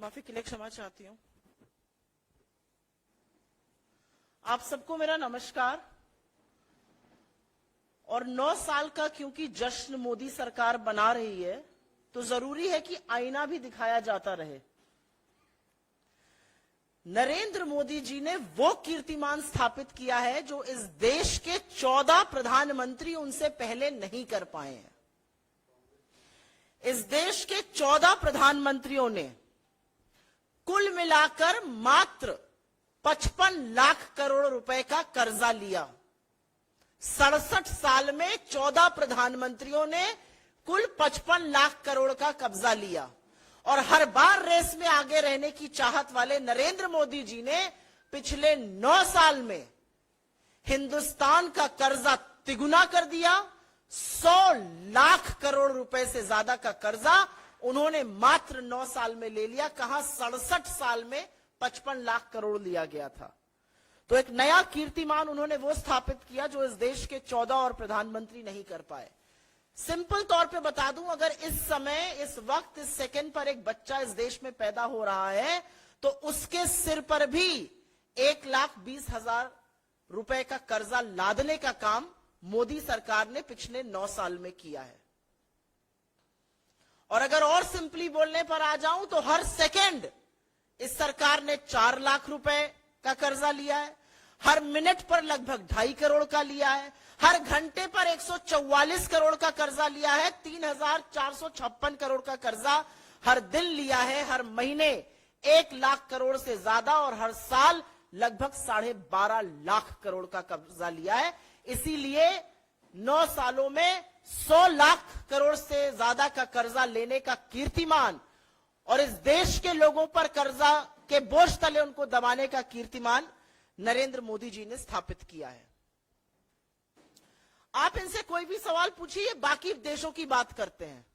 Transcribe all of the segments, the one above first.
माफी के लिए क्षमा चाहती हूं। आप सबको मेरा नमस्कार। और 9 साल का क्योंकि जश्न मोदी सरकार बना रही है तो जरूरी है कि आईना भी दिखाया जाता रहे। नरेंद्र मोदी जी ने वो कीर्तिमान स्थापित किया है जो इस देश के 14 प्रधानमंत्री उनसे पहले नहीं कर पाए हैं। इस देश के 14 प्रधानमंत्रियों ने कुल मिलाकर मात्र 55 लाख करोड़ रुपए का कर्जा लिया। 67 साल में 14 प्रधानमंत्रियों ने कुल 55 लाख करोड़ का कब्जा लिया। और हर बार रेस में आगे रहने की चाहत वाले नरेंद्र मोदी जी ने पिछले 9 साल में हिंदुस्तान का कर्जा तिगुना कर दिया। 100 लाख करोड़ रुपए से ज्यादा का कर्जा उन्होंने मात्र 9 साल में ले लिया। कहां 67 साल में 55 लाख करोड़ लिया गया था। तो एक नया कीर्तिमान उन्होंने वो स्थापित किया जो इस देश के 14 और प्रधानमंत्री नहीं कर पाए। सिंपल तौर पे बता दूं, अगर इस समय, इस वक्त, इस सेकंड पर एक बच्चा इस देश में पैदा हो रहा है तो उसके सिर पर भी 1,20,000 रुपए का कर्जा लादने का काम मोदी सरकार ने पिछले 9 साल में किया है। और अगर और सिंपली बोलने पर आ जाऊं तो हर सेकंड इस सरकार ने 4 लाख रुपए का कर्जा लिया है। हर मिनट पर लगभग 2.5 करोड़ का लिया है। हर घंटे पर 144 करोड़ का कर्जा लिया है। 3,456 करोड़ का कर्जा हर दिन लिया है। हर महीने 1 लाख करोड़ से ज्यादा और हर साल लगभग 12.5 लाख करोड़ का कर्जा लिया है। इसीलिए 9 सालों में 100 लाख करोड़ से ज्यादा का कर्जा लेने का कीर्तिमान और इस देश के लोगों पर कर्जा के बोझ तले उनको दबाने का कीर्तिमान नरेंद्र मोदी जी ने स्थापित किया है। आप इनसे कोई भी सवाल पूछिए, बाकी देशों की बात करते हैं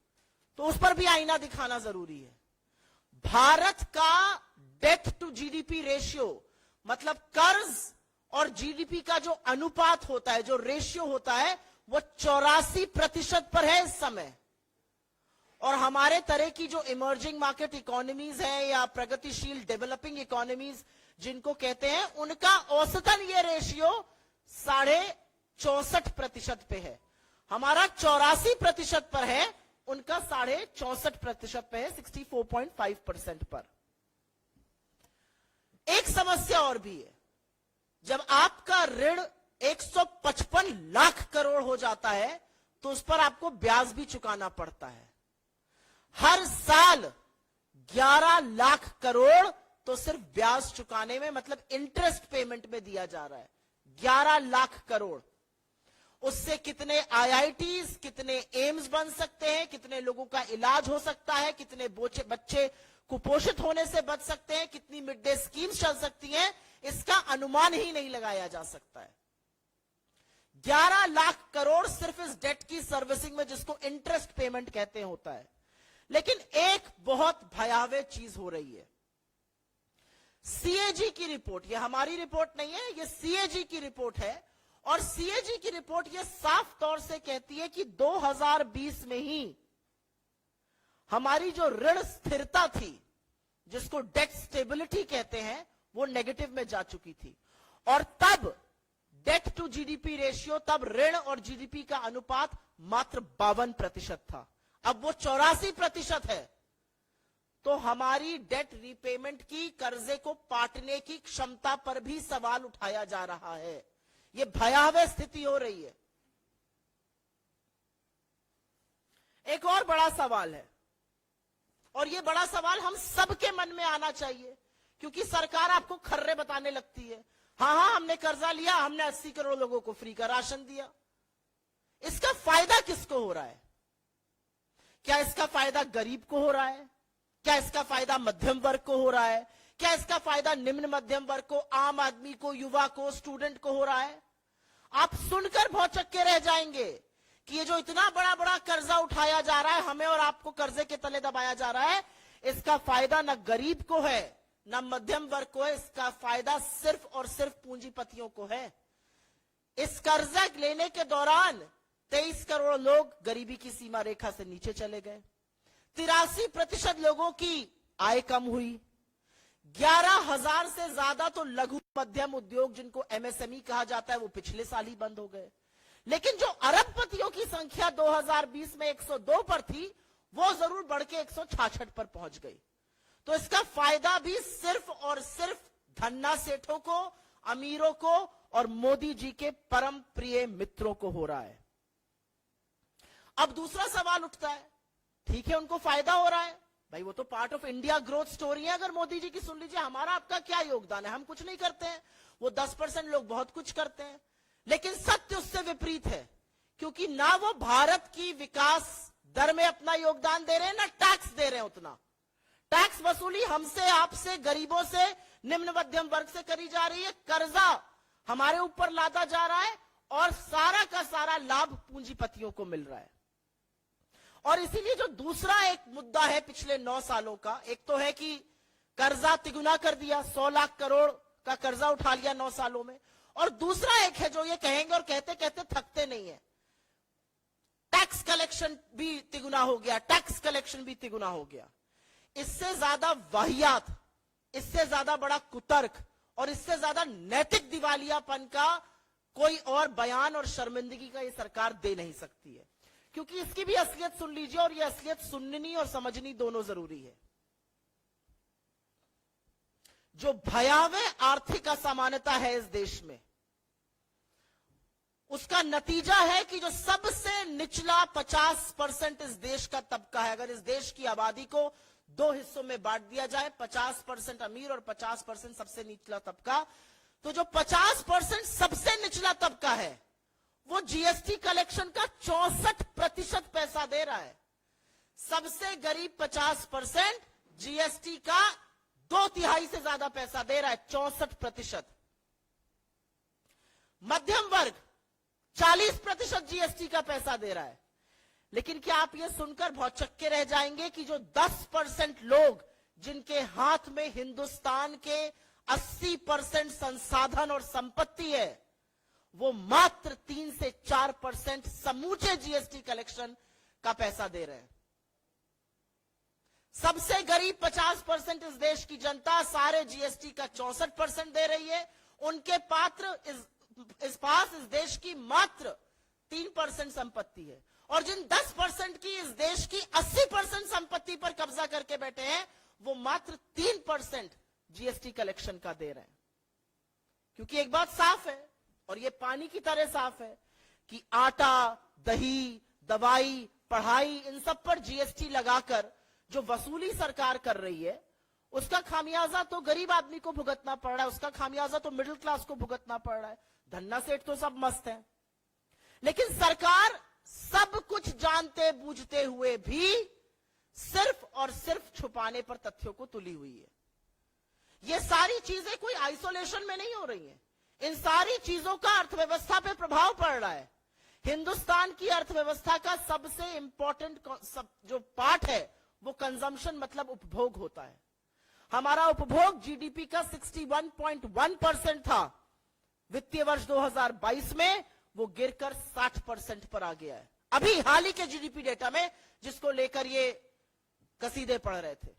तो उस पर भी आईना दिखाना जरूरी है। भारत का डेट टू जीडीपी रेशियो, मतलब कर्ज और जीडीपी का जो अनुपात होता है, जो रेशियो होता है, वो 84% पर है इस समय। और हमारे तरह की जो इमर्जिंग मार्केट इकोनॉमीज हैं या प्रगतिशील डेवलपिंग इकोनॉमीज जिनको कहते हैं, उनका औसतन ये रेशियो 64.5% पे है। हमारा 84% पर है, उनका 64.5% पे है, 64.5% पर। एक समस्या और भी है, जब आपका ऋण 155 लाख करोड़ हो जाता है तो उस पर आपको ब्याज भी चुकाना पड़ता है। हर साल 11 लाख करोड़ तो सिर्फ ब्याज चुकाने में, मतलब इंटरेस्ट पेमेंट में दिया जा रहा है। 11 लाख करोड़। उससे कितने आईआईटीज, कितने एम्स बन सकते हैं, कितने लोगों का इलाज हो सकता है, कितने बच्चे कुपोषित होने से बच सकते हैं, कितनी मिड डे स्कीम्स चल सकती हैं, इसका अनुमान ही नहीं लगाया जा सकता है। 11 लाख करोड़ सिर्फ इस डेट की सर्विसिंग में, जिसको इंटरेस्ट पेमेंट कहते हैं, होता है। लेकिन एक बहुत भयावह चीज हो रही है। सीएजी की रिपोर्ट, यह हमारी रिपोर्ट नहीं है, यह सीएजी की रिपोर्ट है। और सीएजी की रिपोर्ट यह साफ तौर से कहती है कि 2020 में ही हमारी जो ऋण स्थिरता थी, जिसको डेट स्टेबिलिटी कहते हैं, वो नेगेटिव में जा चुकी थी। और तब डेट टू जीडीपी रेशियो, तब ऋण और जीडीपी का अनुपात मात्र 52% था। अब वो 84% है। तो हमारी डेट रीपेमेंट की, कर्जे को पाटने की क्षमता पर भी सवाल उठाया जा रहा है। यह भयावह स्थिति हो रही है। एक और बड़ा सवाल है, और यह बड़ा सवाल हम सबके मन में आना चाहिए, क्योंकि सरकार आपको खर्रे बताने लगती है। हाँ, हमने कर्जा लिया, हमने 80 करोड़ लोगों को फ्री का राशन दिया। इसका फायदा किसको हो रहा है? क्या इसका फायदा गरीब को हो रहा है? क्या इसका फायदा मध्यम वर्ग को हो रहा है? क्या इसका फायदा निम्न मध्यम वर्ग को, आम आदमी को, युवा को, स्टूडेंट को हो रहा है? आप सुनकर भौचक्के रह जाएंगे कि ये जो इतना बड़ा बड़ा कर्जा उठाया जा रहा है, हमें और आपको कर्जे के तले दबाया जा रहा है, इसका फायदा न गरीब को है, न मध्यम वर्ग को है। इसका फायदा सिर्फ और सिर्फ पूंजीपतियों को है। इस कर्जा लेने के दौरान 23 करोड़ लोग गरीबी की सीमा रेखा से नीचे चले गए। 83% लोगों की आय कम हुई। 11,000 से ज्यादा तो लघु मध्यम उद्योग जिनको एमएसएमई कहा जाता है वो पिछले साल ही बंद हो गए। लेकिन जो अरबपतियों की संख्या 2020 में 102 पर थी वो जरूर बढ़ के 166 पर पहुंच गई। तो इसका फायदा भी सिर्फ और सिर्फ धन्ना सेठों को, अमीरों को और मोदी जी के परम प्रिय मित्रों को हो रहा है। अब दूसरा सवाल उठता है, ठीक है उनको फायदा हो रहा है भाई, वो तो part of India growth story है। अगर मोदी जी की सुन लीजिए, हमारा आपका क्या योगदान है, हम कुछ नहीं करते हैं, वो 10% लोग बहुत कुछ करते हैं। लेकिन सत्य उससे विपरीत है, क्योंकि ना वो भारत की विकास दर में अपना योगदान दे रहे हैं, ना टैक्स दे रहे हैं उतना। टैक्स वसूली हमसे, आपसे, गरीबों से, निम्न मध्यम वर्ग से करी जा रही है, कर्जा हमारे ऊपर लादा जा रहा है और सारा का सारा लाभ पूंजीपतियों को मिल रहा है। और इसीलिए जो दूसरा एक मुद्दा है पिछले 9 सालों का, एक तो है कि कर्जा तिगुना कर दिया, 100 लाख करोड़ का कर्जा उठा लिया 9 सालों में, और दूसरा एक है जो ये कहेंगे और कहते कहते थकते नहीं है, टैक्स कलेक्शन भी तिगुना हो गया, टैक्स कलेक्शन भी तिगुना हो गया। इससे ज्यादा वाहियात, इससे ज्यादा बड़ा कुतर्क और इससे ज्यादा नैतिक दिवालियापन का कोई और बयान और शर्मिंदगी का ये सरकार दे नहीं सकती है, क्योंकि इसकी भी असलियत सुन लीजिए, और ये असलियत सुननी और समझनी दोनों जरूरी है। जो भयावह आर्थिक असमानता है इस देश में, उसका नतीजा है कि जो सबसे निचला 50% इस देश का तबका है, अगर इस देश की आबादी को 2 हिस्सों में बांट दिया जाए, 50% अमीर और 50% सबसे निचला तबका, तो जो 50% सबसे निचला तबका है वो जीएसटी कलेक्शन का 64% पैसा दे रहा है। सबसे गरीब 50% जीएसटी का 2/3 से ज्यादा पैसा दे रहा है, 64%। मध्यम वर्ग 40% जीएसटी का पैसा दे रहा है। लेकिन क्या आप यह सुनकर बहुत चक्के रह जाएंगे कि जो 10% लोग जिनके हाथ में हिंदुस्तान के 80% संसाधन और संपत्ति है, वो मात्र 3 से 4% समूचे जीएसटी कलेक्शन का पैसा दे रहे हैं। सबसे गरीब 50% इस देश की जनता सारे जीएसटी का 64% दे रही है। उनके पास इस देश की मात्र 3% संपत्ति है, और जिन 10% की इस देश की 80% संपत्ति पर कब्जा करके बैठे हैं, वो मात्र 3% जीएसटी कलेक्शन का दे रहे हैं। क्योंकि एक बात साफ है, और ये पानी की तरह साफ है, कि आटा, दही, दवाई, पढ़ाई, इन सब पर जीएसटी लगाकर जो वसूली सरकार कर रही है, उसका खामियाजा तो गरीब आदमी को भुगतना पड़ रहा है, उसका खामियाजा तो मिडिल क्लास को भुगतना पड़ रहा है। धन्ना सेठ तो सब मस्त है, लेकिन सरकार सब कुछ जानते बूझते हुए भी सिर्फ और सिर्फ छुपाने पर तथ्यों को तुली हुई है। ये सारी चीजें कोई आइसोलेशन में नहीं हो रही हैं। इन सारी चीजों का अर्थव्यवस्था पे प्रभाव पड़ रहा है। हिंदुस्तान की अर्थव्यवस्था का सबसे इंपॉर्टेंट जो पार्ट है वो कंजम्पशन, मतलब उपभोग होता है। हमारा उपभोग जीडीपी का 61.1% था वित्तीय वर्ष 2022 में, वो गिरकर 60% पर आ गया है। अभी हाल ही के जीडीपी डेटा में, जिसको लेकर ये कसीदे पढ़ रहे थे।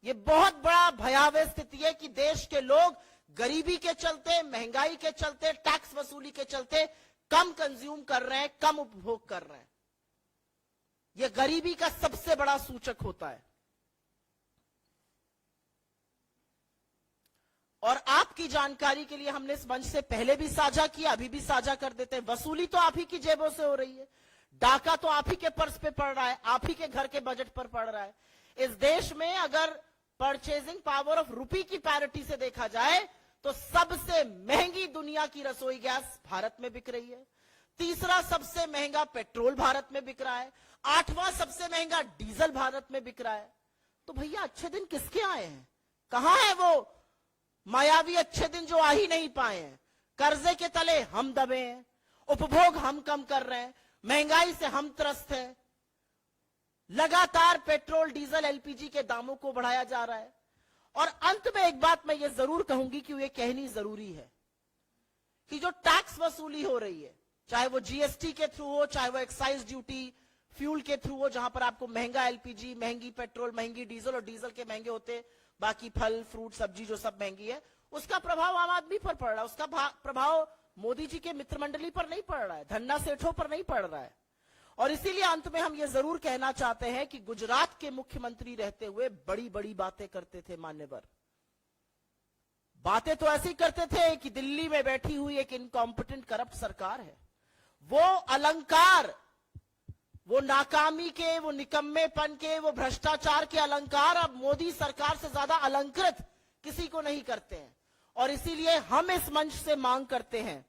ये बहुत बड़ा भयावह स्थिति है कि देश के लोग गरीबी के चलते, महंगाई के चलते, टैक्स वसूली के चलते कम कंज्यूम कर रहे हैं, कम उपभोग कर रहे हैं। यह गरीबी का सबसे बड़ा सूचक होता है। और आपकी जानकारी के लिए हमने इस मंच से पहले भी साझा किया, अभी भी साझा कर देते हैं। वसूली तो आप ही की जेबों से हो रही है, डाका तो आप ही के पर्स पे पड़ रहा है, आप ही के घर के बजट पर पड़ रहा है। इस देश में अगर परचेजिंग पावर ऑफ रुपी की पैरिटी से देखा जाए तो सबसे महंगी दुनिया की रसोई गैस भारत में बिक रही है। तीसरा सबसे महंगा पेट्रोल भारत में बिक रहा है। 8वां सबसे महंगा डीजल भारत में बिक रहा है। तो भैया अच्छे दिन किसके आए हैं? कहां है वो मायावी अच्छे दिन जो आ ही नहीं पाए हैं? कर्जे के तले हम दबे हैं, उपभोग हम कम कर रहे हैं, महंगाई से हम त्रस्त हैं, लगातार पेट्रोल, डीजल, एलपीजी के दामों को बढ़ाया जा रहा है। और अंत में एक बात मैं ये जरूर कहूंगी कि ये कहनी जरूरी है कि जो टैक्स वसूली हो रही है, चाहे वो जीएसटी के थ्रू हो, चाहे वो एक्साइज ड्यूटी, फ्यूल के थ्रू हो, जहां पर आपको महंगा एलपीजी, महंगी पेट्रोल, महंगी डीजल, और डीजल के महंगे होते बाकी फल फ्रूट सब्जी जो सब महंगी है, उसका प्रभाव आम आदमी पर पड़ रहा है। उसका प्रभाव मोदी जी के मित्र मंडली पर नहीं पड़ रहा है, धन्ना सेठों पर नहीं पड़ रहा है। और इसीलिए अंत में हम ये जरूर कहना चाहते हैं कि गुजरात के मुख्यमंत्री रहते हुए बड़ी बड़ी बातें करते थे मान्यवर। बातें तो ऐसी करते थे कि दिल्ली में बैठी हुई एक इनकॉम्पिटेंट करप्ट सरकार है। वो अलंकार, वो नाकामी के, वो निकम्मेपन के, वो भ्रष्टाचार के अलंकार अब मोदी सरकार से ज्यादा अलंकृत किसी को नहीं करते हैं। और इसीलिए हम इस मंच से मांग करते हैं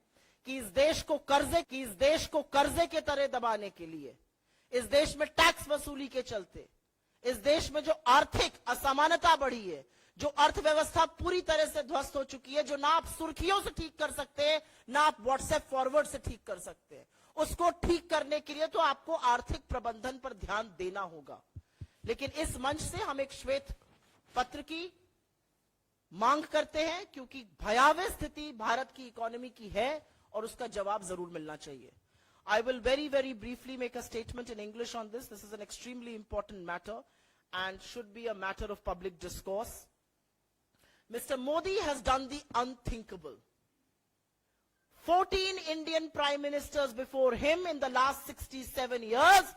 कि इस देश को कर्जे के तरह दबाने के लिए, इस देश में टैक्स वसूली के चलते, इस देश में जो आर्थिक असमानता बढ़ी है, जो अर्थव्यवस्था पूरी तरह से ध्वस्त हो चुकी है, जो ना आप सुर्खियों से ठीक कर सकते हैं, ना आप व्हाट्सएप फॉरवर्ड से ठीक कर सकते हैं, उसको ठीक करने के लिए तो आपको आर्थिक प्रबंधन पर ध्यान देना होगा। लेकिन इस मंच से हम एक श्वेत पत्र की मांग करते हैं, क्योंकि भयावह स्थिति भारत की इकोनॉमी की है और उसका जवाब जरूर मिलना चाहिए। I will very briefly make a statement in English on this. This is an extremely important matter and should be a matter of public discourse. Mr. Modi has done the unthinkable. 14 Indian prime ministers before him in the last 67 years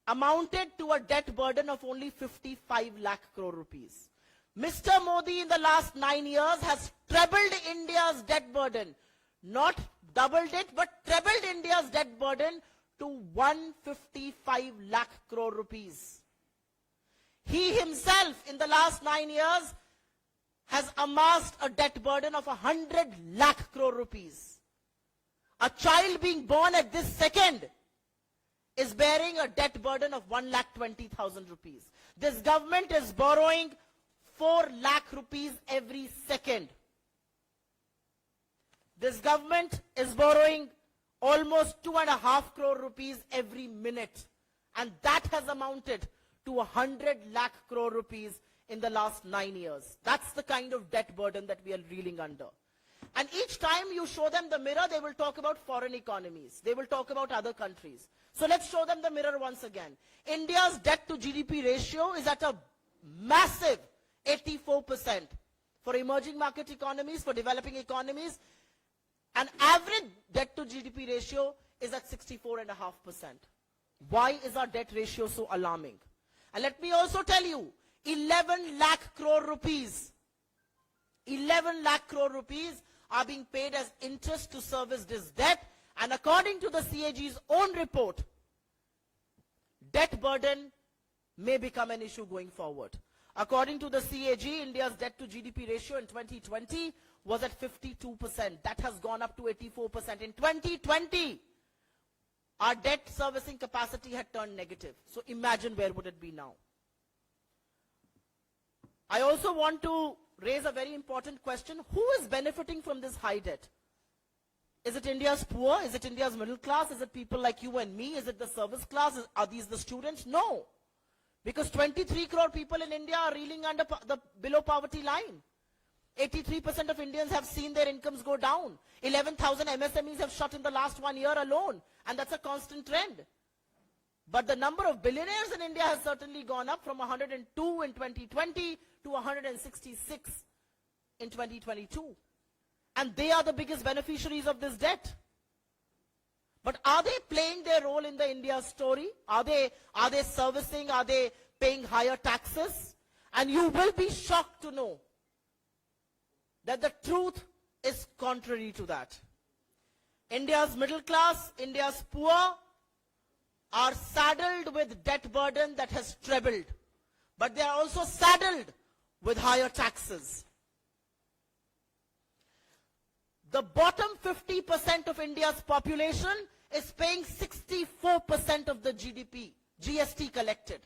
amounted to a debt burden of only 55 lakh crore rupees. Mr. Modi in the last 9 years has trebled India's debt burden. Not doubled it, but trebled India's debt burden to 155 lakh crore rupees. He himself in the last 9 years has amassed a debt burden of 100 lakh crore rupees. A child being born at this second is bearing a debt burden of 1,20,000 rupees. This government is borrowing 4 lakh rupees every second. This government is borrowing almost 2.5 crore rupees every minute. And that has amounted to 100 lakh crore rupees in the last 9 years. That's the kind of debt burden that we are reeling under. And each time you show them the mirror, they will talk about foreign economies. They will talk about other countries. So let's show them the mirror once again. India's debt to GDP ratio is at a massive 84%. For emerging market economies, for developing economies, an average debt to GDP ratio is at 64.5%. Why is our debt ratio so alarming? And let me also tell you, 11 lakh crore rupees, 11 lakh crore rupees are being paid as interest to service this debt. And according to the CAG's own report, debt burden may become an issue going forward. According to the CAG, India's debt to GDP ratio in 2020 was at 52%. That has gone up to 84%. In 2020, our debt servicing capacity had turned negative. So imagine where would it be now. I also want to raise a very important question. Who is benefiting from this high debt? Is it India's poor? Is it India's middle class? Is it people like you and me? Is it the service class? Are these the students? No. Because 23 crore people in India are reeling under the below poverty line. 83% of Indians have seen their incomes go down. 11,000 MSMEs have shut in the last 1 year alone. And that's a constant trend. But the number of billionaires in India has certainly gone up from 102 in 2020 to 166 in 2022. And they are the biggest beneficiaries of this debt. But are they playing their role in the India story? Are they servicing? Are they paying higher taxes? And you will be shocked to know that the truth is contrary to that. India's middle class, India's poor are saddled with debt burden that has trebled. But they are also saddled with higher taxes. The bottom 50% of India's population is paying 64% of the GST collected.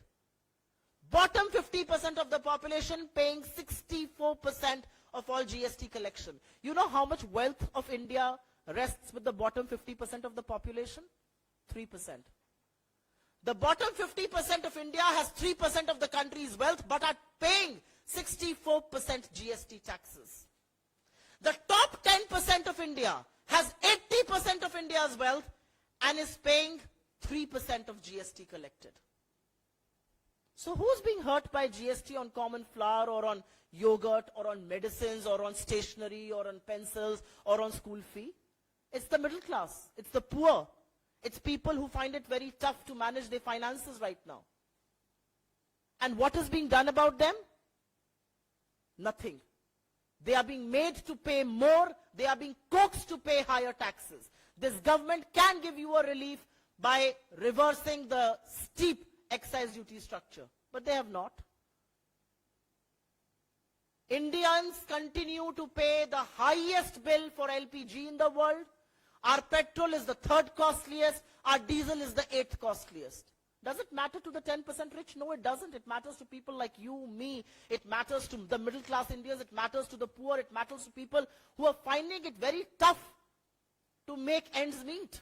Bottom 50% of the population paying 64% of all GST collection. You know how much wealth of India rests with the bottom 50% of the population? 3%. The bottom 50% of India has 3% of the country's wealth but are paying 64% GST taxes. The top 10% of India has 80% of India's wealth and is paying 3% of GST collected. So who's being hurt by GST on common flour or on yogurt or on medicines or on stationery or on pencils or on school fee? It's the middle class. It's the poor. It's people who find it very tough to manage their finances right now. And what is being done about them? Nothing. They are being made to pay more. They are being coaxed to pay higher taxes. This government can give you a relief by reversing the steep excise duty structure, but they have not. Indians continue to pay the highest bill for LPG in the world. Our petrol is the third costliest. Our diesel is the eighth costliest. Does it matter to the 10% rich? No, it doesn't. It matters to people like you, me. It matters to the middle class Indians. It matters to the poor. It matters to people who are finding it very tough to make ends meet.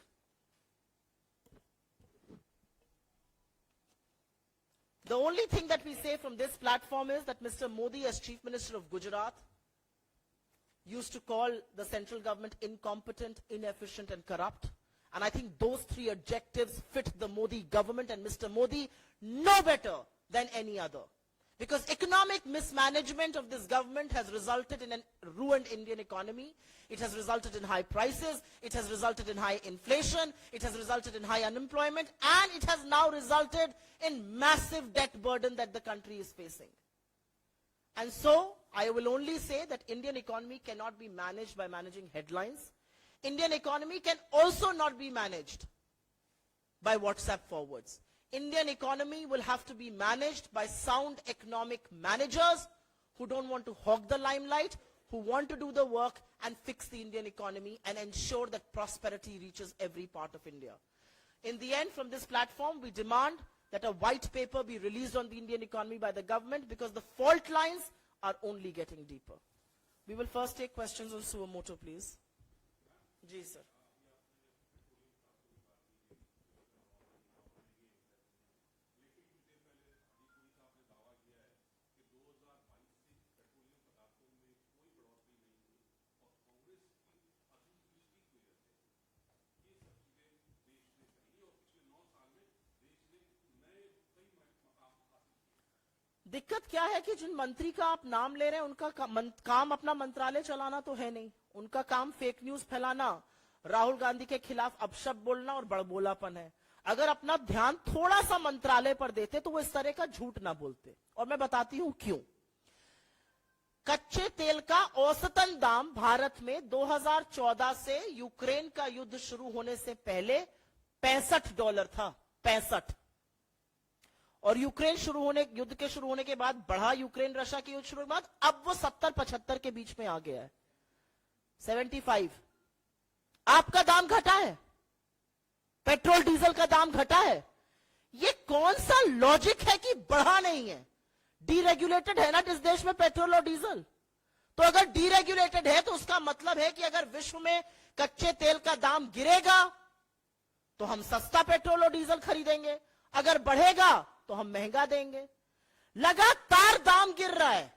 The only thing that we say from this platform is that Mr. Modi, as Chief Minister of Gujarat, used to call the central government incompetent, inefficient, and corrupt. And I think those three adjectives fit the Modi government, and Mr. Modi no better than any other. Because economic mismanagement of this government has resulted in a ruined Indian economy. It has resulted in high prices. It has resulted in high inflation. It has resulted in high unemployment. And it has now resulted in massive debt burden that the country is facing. And so, I will only say that Indian economy cannot be managed by managing headlines. Indian economy can also not be managed by WhatsApp forwards. Indian economy will have to be managed by sound economic managers who don't want to hog the limelight, who want to do the work and fix the Indian economy and ensure that prosperity reaches every part of India. In the end, from this platform, we demand that a white paper be released on the Indian economy by the government, because the fault lines are only getting deeper. We will first take questions on suo motu, please. Ji, sir. दिक्कत क्या है कि जिन मंत्री का आप नाम ले रहे हैं उनका काम अपना मंत्रालय चलाना तो है नहीं. उनका काम फेक न्यूज फैलाना, राहुल गांधी के खिलाफ अपशब्द बोलना और बड़बोलापन है. अगर अपना ध्यान थोड़ा सा मंत्रालय पर देते तो वो इस तरह का झूठ ना बोलते. और मैं बताती हूं क्यों. कच्चे तेल का औसतन दाम भारत में 2014 से यूक्रेन का युद्ध शुरू होने से पहले $65 था. 65. और यूक्रेन युद्ध के शुरू होने के बाद बढ़ा. यूक्रेन रशिया के युद्ध शुरू के बाद अब वो 70-75 के बीच में आ गया है. 75. आपका दाम घटा है, पेट्रोल डीजल का दाम घटा है. ये कौन सा लॉजिक है कि बढ़ा नहीं है? डीरेगुलेटेड है ना इस देश में पेट्रोल और डीजल. तो अगर डीरेगुलेटेड है तो उसका मतलब है कि अगर विश्व में कच्चे तेल का दाम गिरेगा तो हम सस्ता पेट्रोल और डीजल खरीदेंगे, अगर बढ़ेगा तो हम महंगा देंगे. लगातार दाम गिर रहा है.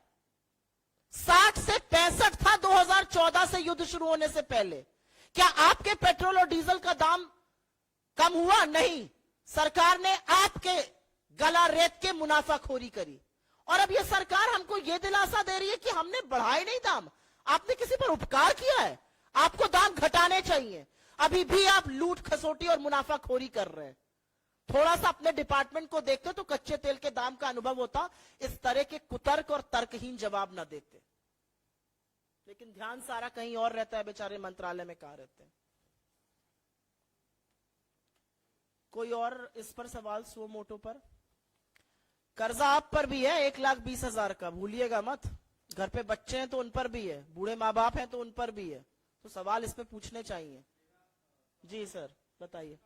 60 से 65 था 2014 से युद्ध शुरू होने से पहले. क्या आपके पेट्रोल और डीजल का दाम कम हुआ? नहीं. सरकार ने आपके गला रेत के मुनाफाखोरी करी. और अब यह सरकार हमको यह दिलासा दे रही है कि हमने बढ़ाए नहीं दाम. आपने किसी पर उपकार किया है? आपको दाम घटाने चाहिए. अभी भी आप लूट खसोटी और मुनाफाखोरी कर रहे हैं. थोड़ा सा अपने डिपार्टमेंट को देखते तो कच्चे तेल के दाम का अनुभव होता. इस तरह के कुतर्क और तर्कहीन जवाब ना देते. लेकिन ध्यान सारा कहीं और रहता है. बेचारे मंत्रालय में कहां रहते हैं. कोई और इस पर सवाल सुओ मोटो पर? कर्जा आप पर भी है 1,20,000 का, भूलिएगा मत. घर पे बच्चे हैं तो उन पर भी है, बूढ़े माँ बाप हैं तो उन पर भी है. तो सवाल इस पे पूछने चाहिए. जी सर, बताइए.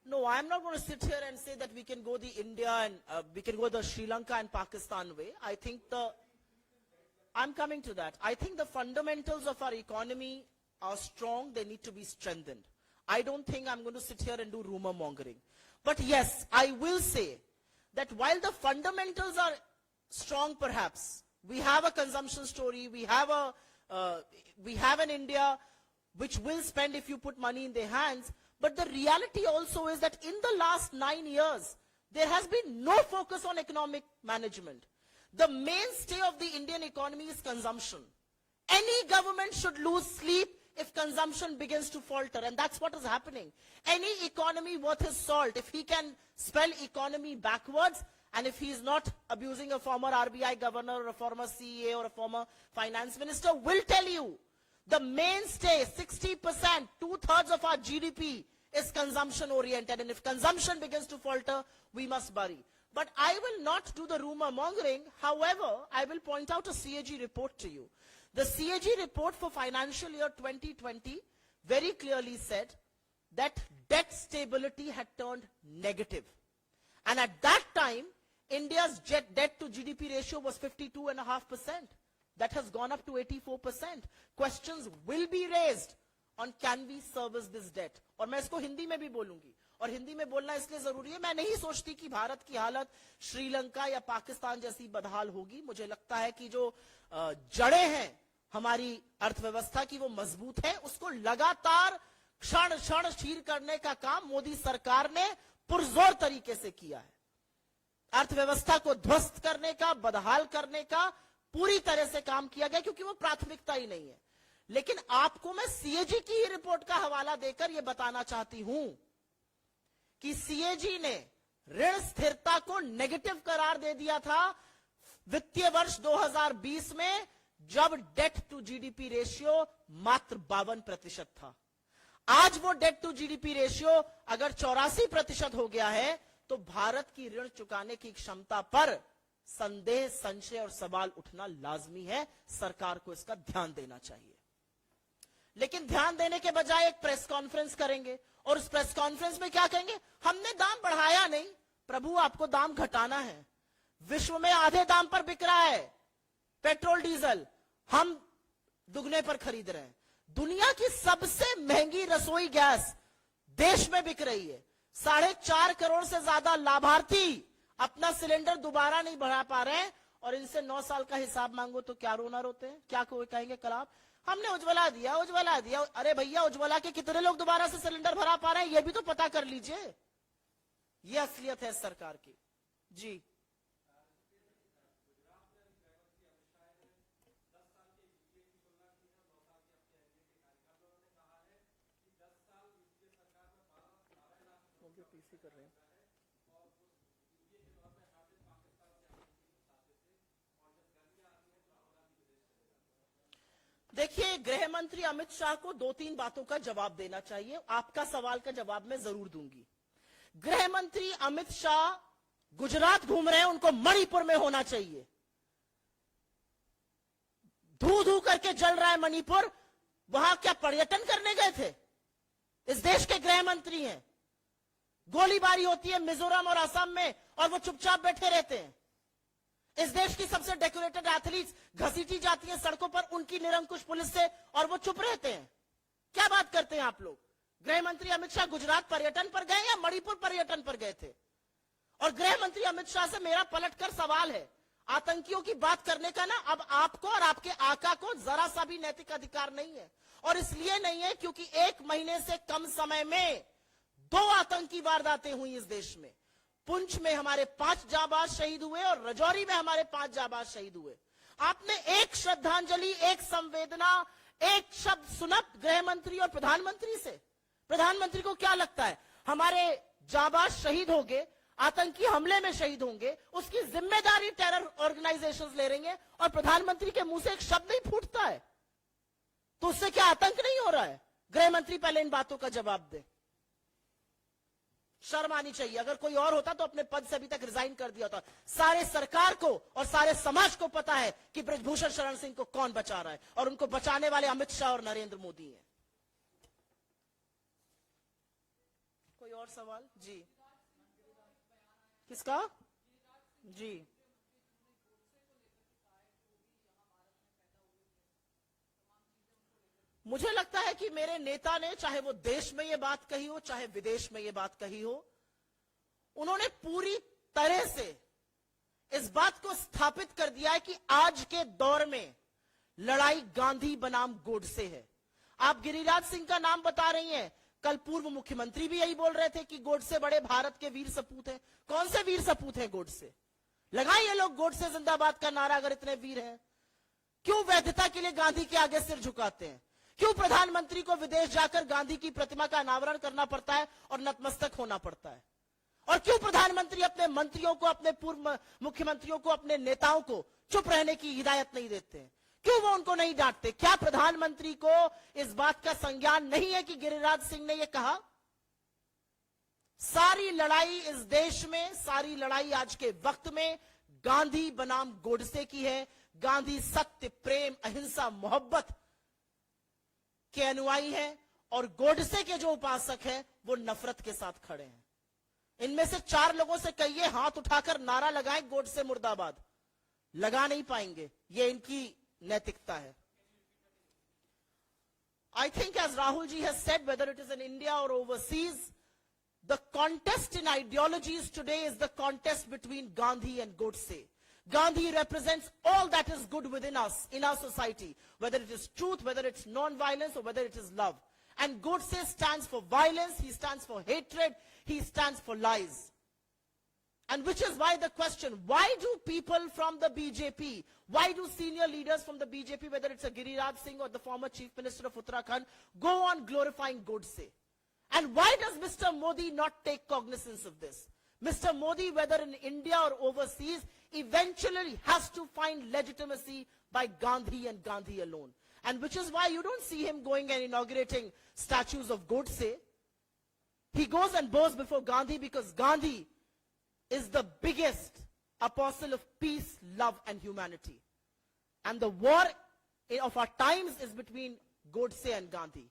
No, I'm not going to sit here and say that we can go the India and we can go the Sri Lanka and Pakistan way. I think I'm coming to that. I think the fundamentals of our economy are strong. They need to be strengthened. I don't think I'm going to sit here and do rumor mongering. But yes, I will say that while the fundamentals are strong, perhaps we have a consumption story. We have an India which will spend if you put money in their hands. But the reality also is that in the last 9 years, there has been no focus on economic management. The mainstay of the Indian economy is consumption. Any government should lose sleep if consumption begins to falter, and that's what is happening. Any economy worth his salt, if he can spell economy backwards, and if he is not abusing a former RBI governor or a former CA or a former finance minister, will tell you the mainstay, 60%, 2/3 of our GDP is consumption oriented, and if consumption begins to falter, we must bury. But I will not do the rumor mongering. However, I will point out a CAG report to you. The CAG report for financial year 2020 very clearly said that debt stability had turned negative. And at that time, India's debt to GDP ratio was 52.5%. That has gone up to 84%. Questions will be raised on can we service this debt. और मैं इसको हिंदी में भी बोलूंगी. और हिंदी में बोलना इसलिए जरूरी है, मैं नहीं सोचती कि भारत की हालत श्रीलंका या पाकिस्तान जैसी बदहाल होगी. मुझे लगता है कि जो जड़ें हैं हमारी अर्थव्यवस्था की वो मजबूत है. उसको लगातार क्षण क्षण चीर करने का काम मोदी सरकार ने पुरजोर तरीके से किया है. अर्थव्यवस्था को ध्वस्त करने का, बदहाल करने का पूरी तरह से काम किया गया, क्योंकि वो प्राथमिकता ही नहीं है. लेकिन आपको मैं सीएजी की ही रिपोर्ट का हवाला देकर यह बताना चाहती हूं कि सीएजी ने ऋण स्थिरता को नेगेटिव करार दे दिया था वित्तीय वर्ष 2020 में, जब डेट टू जीडीपी रेशियो मात्र 52% था. आज वो डेट टू जीडीपी रेशियो अगर 84% हो गया है, तो भारत की ऋण चुकाने की क्षमता पर संदेह, संशय और सवाल उठना लाजमी है. सरकार को इसका ध्यान देना चाहिए. लेकिन ध्यान देने के बजाय एक प्रेस कॉन्फ्रेंस करेंगे और उस प्रेस कॉन्फ्रेंस में क्या कहेंगे? हमने दाम बढ़ाया नहीं. प्रभु, आपको दाम घटाना है. विश्व में आधे दाम पर बिक रहा है पेट्रोल डीजल, हम दुगने पर खरीद रहे हैं. दुनिया की सबसे महंगी रसोई गैस देश में बिक रही है. 4.5 करोड़ से ज्यादा लाभार्थी अपना सिलेंडर दोबारा नहीं बढ़ा पा रहे हैं, और इनसे 9 साल का हिसाब मांगो तो क्या रोना रोते हैं. क्या कहेंगे कल आप? हमने उज्ज्वला दिया, उज्ज्वला दिया. अरे भैया, उज्ज्वला के कितने लोग दोबारा से सिलेंडर भरा पा रहे हैं, ये भी तो पता कर लीजिए. ये असलियत है सरकार की. जी, कर रहे हैं. देखिए, गृह मंत्री अमित शाह को 2-3 बातों का जवाब देना चाहिए. आपका सवाल का जवाब मैं जरूर दूंगी. गृह मंत्री अमित शाह गुजरात घूम रहे हैं, उनको मणिपुर में होना चाहिए. धू धू करके जल रहा है मणिपुर. वहां क्या पर्यटन करने गए थे? इस देश के गृह मंत्री हैं. गोलीबारी होती है मिजोरम और असम में और वो चुपचाप बैठे रहते हैं. इस देश की सबसे डेकोरेटेड एथलीट्स घसीटी जाती हैं सड़कों पर उनकी निरंकुश पुलिस से, और वो चुप रहते हैं. क्या बात करते हैं आप लोग? गृह मंत्री अमित शाह गुजरात पर्यटन पर गए या मणिपुर पर्यटन पर गए थे? और गृह मंत्री अमित शाह से मेरा पलटकर सवाल है, आतंकियों की बात करने का ना अब आपको और आपके आका को जरा सा भी नैतिक अधिकार नहीं है. और इसलिए नहीं है क्योंकि 1 महीने से कम समय में 2 आतंकी वारदातें हुई इस देश में. पुंछ में हमारे 5 जाबाज शहीद हुए और राजौरी में हमारे 5 जाबाज शहीद हुए. आपने एक श्रद्धांजलि, एक संवेदना, एक शब्द सुना गृह मंत्री और प्रधानमंत्री से? प्रधानमंत्री को क्या लगता है हमारे जाबाज शहीद होंगे, आतंकी हमले में शहीद होंगे, उसकी जिम्मेदारी टेरर ऑर्गेनाइजेशंस ले रही हैं, और प्रधानमंत्री के मुंह से एक शब्द नहीं फूटता है? तो उससे क्या आतंक नहीं हो रहा है? गृह मंत्री पहले इन बातों का जवाब दे. शर्म आनी चाहिए. अगर कोई और होता तो अपने पद से अभी तक रिजाइन कर दिया होता. सारे सरकार को और सारे समाज को पता है कि ब्रजभूषण शरण सिंह को कौन बचा रहा है, और उनको बचाने वाले अमित शाह और नरेंद्र मोदी हैं. कोई और और सवाल जी, किसका? जी, मुझे लगता है कि मेरे नेता ने, चाहे वो देश में ये बात कही हो चाहे विदेश में ये बात कही हो, उन्होंने पूरी तरह से इस बात को स्थापित कर दिया है कि आज के दौर में लड़ाई गांधी बनाम गोडसे है। आप गिरिराज सिंह का नाम बता रही हैं, कल पूर्व मुख्यमंत्री भी यही बोल रहे थे कि गोडसे बड़े भारत के वीर सपूत हैं। कौन से वीर सपूत हैं गोडसे? लगाइए लोग गोडसे जिंदाबाद का नारा अगर इतने वीर हैं। क्यों वैधता के लिए गांधी के आगे सिर झुकाते हैं? क्यों प्रधानमंत्री को विदेश जाकर गांधी की प्रतिमा का अनावरण करना पड़ता है और नतमस्तक होना पड़ता है? और क्यों प्रधानमंत्री अपने मंत्रियों को, अपने पूर्व मुख्यमंत्रियों को, अपने नेताओं को चुप रहने की हिदायत नहीं देते हैं? क्यों वो उनको नहीं डांटते? क्या प्रधानमंत्री को इस बात का संज्ञान नहीं है कि गिरिराज सिंह ने यह कहा? सारी लड़ाई इस देश में, सारी लड़ाई आज के वक्त में गांधी बनाम गोडसे की है। गांधी सत्य, प्रेम, अहिंसा, मोहब्बत के अनुयायी हैं और गोडसे के जो उपासक हैं वो नफरत के साथ खड़े हैं। इनमें से 4 लोगों से कहिए हाथ उठाकर नारा लगाएं गोडसे मुर्दाबाद, लगा नहीं पाएंगे। ये इनकी नैतिकता है। I think as Rahul ji has said, whether it is in India or overseas, the contest in ideologies today is the contest between Gandhi and Godse. Gandhi represents all that is good within us, in our society, whether it is truth, whether it's non-violence, or whether it is love. And Godse stands for violence, he stands for hatred, he stands for lies. And which is why the question, why do people from the BJP, why do senior leaders from the BJP, whether it's a Giriraj Singh or the former Chief Minister of Uttarakhand, go on glorifying Godse? And why does Mr. Modi not take cognizance of this? Mr. Modi, whether in India or overseas, eventually has to find legitimacy by Gandhi and Gandhi alone. And which is why you don't see him going and inaugurating statues of Godse. He goes and bows before Gandhi because Gandhi is the biggest apostle of peace, love, and humanity. And the war of our times is between Godse and Gandhi.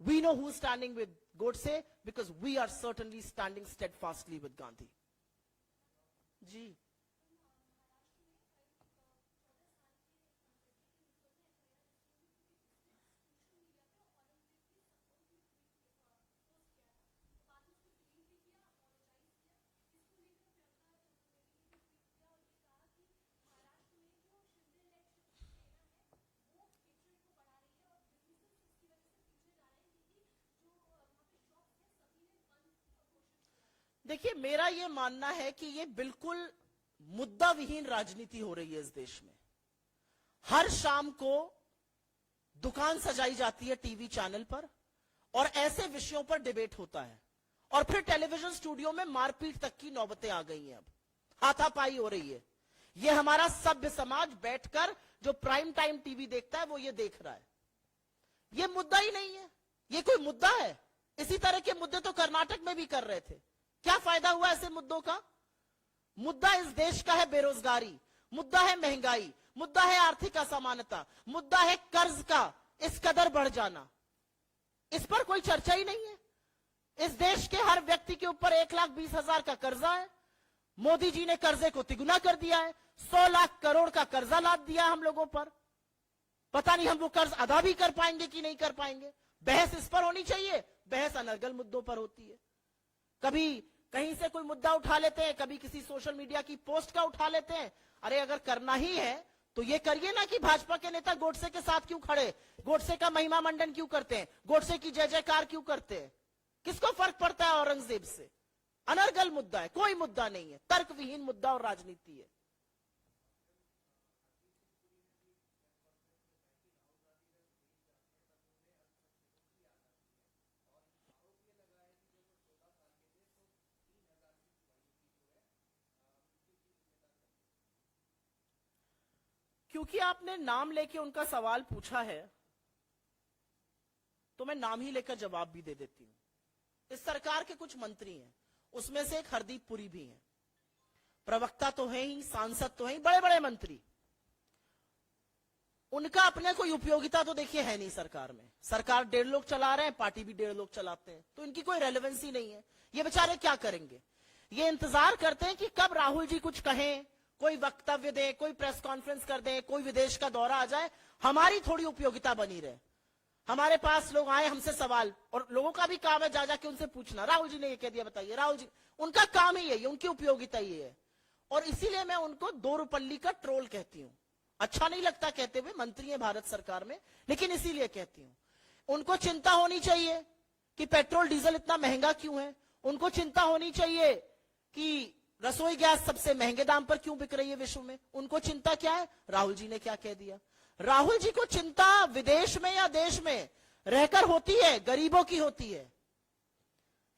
We know who's standing with Godse because we are certainly standing steadfastly with Gandhi. जी, देखिए, मेरा यह मानना है कि यह बिल्कुल मुद्दा विहीन राजनीति हो रही है इस देश में। हर शाम को दुकान सजाई जाती है टीवी चैनल पर और ऐसे विषयों पर डिबेट होता है और फिर टेलीविजन स्टूडियो में मारपीट तक की नौबतें आ गई हैं। अब हाथापाई हो रही है। यह हमारा सभ्य समाज बैठकर जो प्राइम टाइम टीवी देखता है वो ये देख रहा है। यह मुद्दा ही नहीं है। यह कोई मुद्दा है? इसी तरह के मुद्दे तो कर्नाटक में भी कर रहे थे। क्या फायदा हुआ ऐसे मुद्दों का? मुद्दा इस देश का है बेरोजगारी, मुद्दा है महंगाई, मुद्दा है आर्थिक असमानता, मुद्दा है कर्ज का इस कदर बढ़ जाना। इस पर कोई चर्चा ही नहीं है। इस देश के हर व्यक्ति के ऊपर 1,20,000 का कर्जा है। मोदी जी ने कर्जे को तिगुना कर दिया है। 100 लाख करोड़ का कर्जा लाद दिया हम लोगों पर। पता नहीं हम वो कर्ज अदा भी कर पाएंगे कि नहीं कर पाएंगे। बहस इस पर होनी चाहिए। बहस अनर्गल मुद्दों पर होती है। कभी कहीं से कोई मुद्दा उठा लेते हैं, कभी किसी सोशल मीडिया की पोस्ट का उठा लेते हैं। अरे अगर करना ही है तो ये करिए ना कि भाजपा के नेता गोडसे के साथ क्यों खड़े, गोडसे का महिमा मंडन क्यों करते हैं, गोडसे की जय जयकार क्यों करते हैं? किसको फर्क पड़ता है औरंगजेब से? अनर्गल मुद्दा है, कोई मुद्दा नहीं है, तर्क विहीन मुद्दा और राजनीति है। क्योंकि आपने नाम लेके उनका सवाल पूछा है तो मैं नाम ही लेकर जवाब भी दे देती हूं। इस सरकार के कुछ मंत्री हैं, उसमें से एक हरदीप पुरी भी हैं। प्रवक्ता तो है ही, सांसद तो है ही, बड़े बड़े मंत्री। उनका अपने कोई उपयोगिता तो देखिए है नहीं सरकार में। सरकार 1.5 लोग चला रहे हैं, पार्टी भी 1.5 लोग चलाते हैं, तो इनकी कोई रेलेवेंसी नहीं है। ये बेचारे क्या करेंगे? ये इंतजार करते हैं कि कब राहुल जी कुछ कहें, कोई वक्तव्य दे, कोई प्रेस कॉन्फ्रेंस कर दे, कोई विदेश का दौरा आ जाए, हमारी थोड़ी उपयोगिता बनी रहे, हमारे पास लोग आए हमसे सवाल। और लोगों का भी काम है जा जाके उनसे पूछना, राहुल जी ने ये कह दिया बताइए, राहुल जी, उनका काम ही यही, उनकी उपयोगिता ये है। और इसीलिए मैं उनको 2 रुपल्ली का ट्रोल कहती हूं। अच्छा नहीं लगता कहते हुए, मंत्री है भारत सरकार में, लेकिन इसीलिए कहती हूं। उनको चिंता होनी चाहिए कि पेट्रोल डीजल इतना महंगा क्यों है, उनको चिंता होनी चाहिए कि रसोई गैस सबसे महंगे दाम पर क्यों बिक रही है विश्व में। उनको चिंता क्या है? राहुल जी ने क्या कह दिया। राहुल जी को चिंता विदेश में या देश में रहकर होती है, गरीबों की होती है,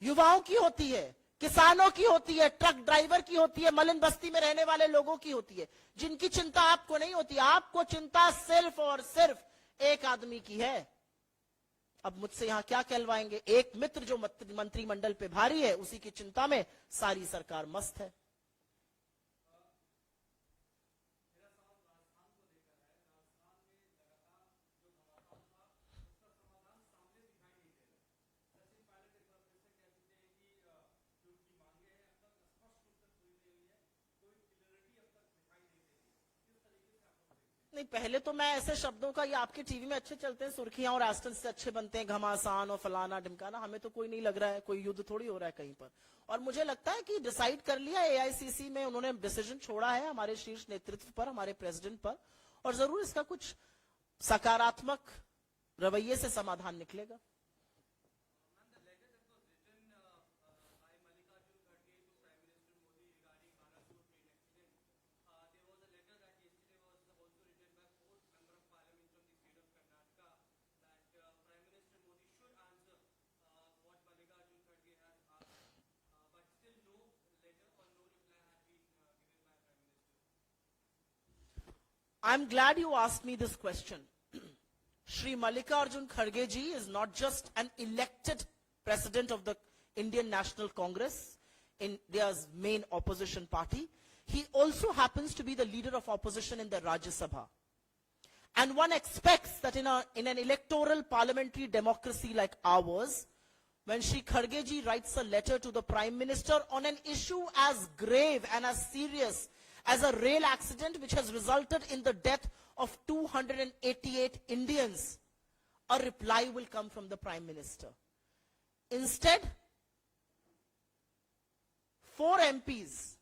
युवाओं की होती है, किसानों की होती है, ट्रक ड्राइवर की होती है, मलिन बस्ती में रहने वाले लोगों की होती है, जिनकी चिंता आपको नहीं होती। आपको चिंता सिर्फ और सिर्फ एक आदमी की है। अब मुझसे यहां क्या कहलवाएंगे? एक मित्र जो मंत्रिमंडल पे भारी है, उसी की चिंता में सारी सरकार मस्त है। नहीं, पहले तो मैं ऐसे शब्दों का, ये आपके टीवी में अच्छे चलते हैं, सुर्खियां और एस्टन से अच्छे बनते हैं, घमासान और फलाना ढिमकाना, हमें तो कोई नहीं लग रहा है, कोई युद्ध थोड़ी हो रहा है कहीं पर। और मुझे लगता है कि डिसाइड कर लिया एआईसीसी में, उन्होंने डिसीजन छोड़ा है हमारे शीर्ष नेतृत्व पर, हमारे प्रेसिडेंट पर, और जरूर इसका कुछ सकारात्मक रवैये से समाधान निकलेगा। I'm glad you asked me this question. Shri Mallikarjun Kharge ji is not just an elected president of the Indian National Congress, India's main opposition party. He also happens to be the leader of opposition in the Rajya Sabha. And one expects that in an electoral parliamentary democracy like ours, when Shri Kharge ji writes a letter to the Prime Minister on an issue as grave and as serious as a rail accident which has resulted in the death of 288 Indians, a reply will come from the Prime Minister. Instead, 4 MPs,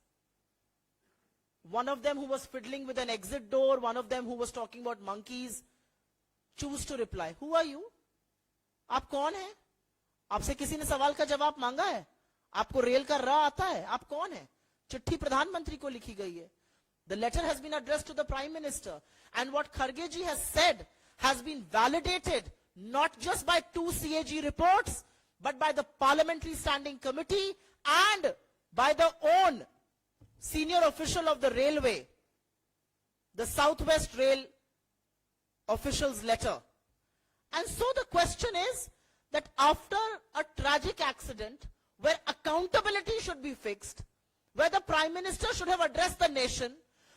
one of them who was fiddling with an exit door, one of them who was talking about monkeys, choose to reply. Who are you? आप कौन हैं? आपसे किसी ने सवाल का जवाब मांगा है? आपको रेल का राह आता है? आप कौन हैं? चिट्ठी प्रधानमंत्री को लिखी गई है. The letter has been addressed to the Prime Minister, and what Kharge ji has said has been validated not just by 2 CAG reports, but by the Parliamentary Standing Committee and by the own senior official of the railway, the Southwest Rail official's letter. And so the question is that after a tragic accident where accountability should be fixed, where the Prime Minister should have addressed the nation,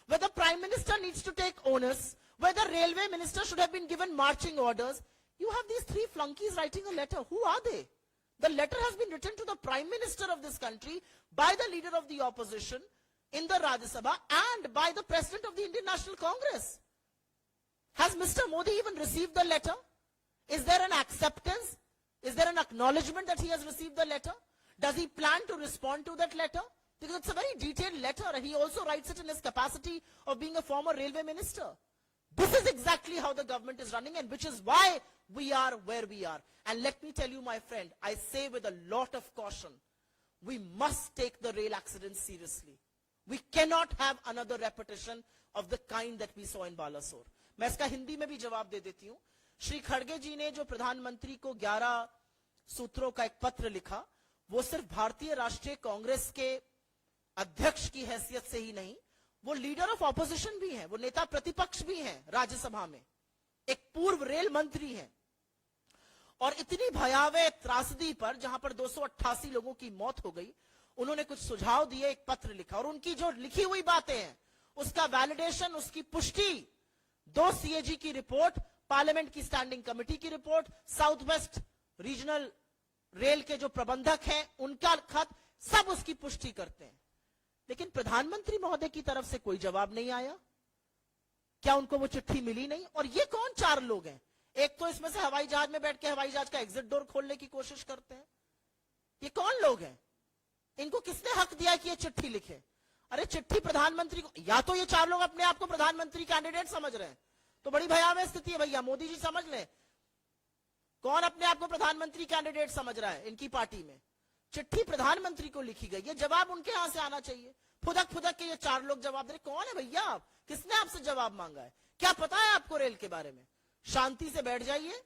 where the Prime Minister needs to take onus, where the Railway Minister should have been given marching orders, you have these 3 flunkies writing a letter. Who are they? The letter has been written to the Prime Minister of this country by the leader of the opposition in the Rajya Sabha and by the President of the Indian National Congress. Has Mr. Modi even received the letter? Is there an acceptance? Is there an acknowledgement that he has received the letter? Does he plan to respond to that letter? Because it's a very detailed letter, and he also writes it in his capacity of being a former railway minister. This is exactly how the government is running, and which is why we are where we are. And let me tell you, my friend, I say with a lot of caution, we must take the rail accident seriously. We cannot have another repetition of the kind that we saw in Balasore. मैं इसका हिंदी में भी जवाब दे देती हूँ. श्री खड़गे जी ने जो प्रधानमंत्री को 11 सूत्रों का एक पत्र लिखा, वो सिर्फ भारतीय राष्ट्रीय कांग्रेस के अध्यक्ष की हैसियत से ही नहीं, वो लीडर ऑफ ऑपोजिशन भी हैं, वो नेता प्रतिपक्ष भी हैं राज्यसभा में, एक पूर्व रेल मंत्री हैं. और इतनी भयावह त्रासदी पर, जहां पर 288 लोगों की मौत हो गई, उन्होंने कुछ सुझाव दिए, एक पत्र लिखा, और उनकी जो लिखी हुई बातें हैं उसका वैलिडेशन, उसकी पुष्टि 2 सीएजी की रिपोर्ट, पार्लियामेंट की स्टैंडिंग कमेटी की report, south west regional rail के जो प्रबंधक हैं उनका खत, सब उसकी पुष्टि करते हैं। लेकिन प्रधानमंत्री महोदय की तरफ से कोई जवाब नहीं आया। क्या उनको वो चिट्ठी मिली नहीं? और ये कौन 4 लोग हैं? एक तो इसमें से हवाई जहाज में बैठ के हवाई जहाज का एग्जिट डोर खोलने की कोशिश करते हैं। ये कौन लोग हैं? इनको किसने हक दिया कि ये चिट्ठी लिखे? अरे चिट्ठी प्रधानमंत्री को, या तो ये 4 लोग अपने आप को प्रधानमंत्री कैंडिडेट समझ रहे हैं, तो बड़ी भयावह स्थिति है भैया। मोदी जी समझ लें, कौन अपने आप को प्रधानमंत्री कैंडिडेट समझ रहा है इनकी पार्टी में? चिट्ठी प्रधानमंत्री को लिखी गई है, जवाब उनके यहां से आना चाहिए। फुदक फुदक के ये 4 लोग जवाब दे रहे। कौन है भैया आप? किसने आपसे जवाब मांगा है? क्या पता है आपको रेल के बारे में? शांति से बैठ जाइए।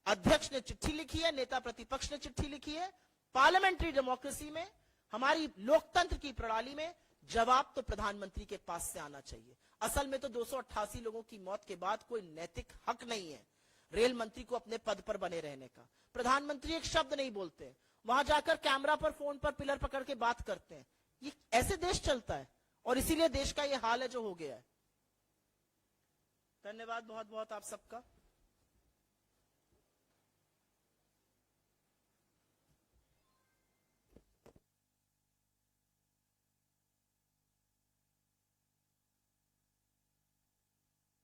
अध्यक्ष ने चिट्ठी लिखी है, नेता प्रतिपक्ष ने चिट्ठी लिखी है। पार्लियामेंट्री डेमोक्रेसी में, हमारी लोकतंत्र की प्रणाली में जवाब तो प्रधानमंत्री के पास से आना चाहिए। असल में तो 288 लोगों की मौत के बाद कोई नैतिक हक नहीं है रेल मंत्री को अपने पद पर बने रहने का। प्रधानमंत्री एक शब्द नहीं बोलते, वहां जाकर कैमरा पर, फोन पर पिलर पकड़ के बात करते हैं। ये ऐसे देश चलता है, और इसीलिए देश का ये हाल है जो हो गया है। धन्यवाद बहुत बहुत आप सबका।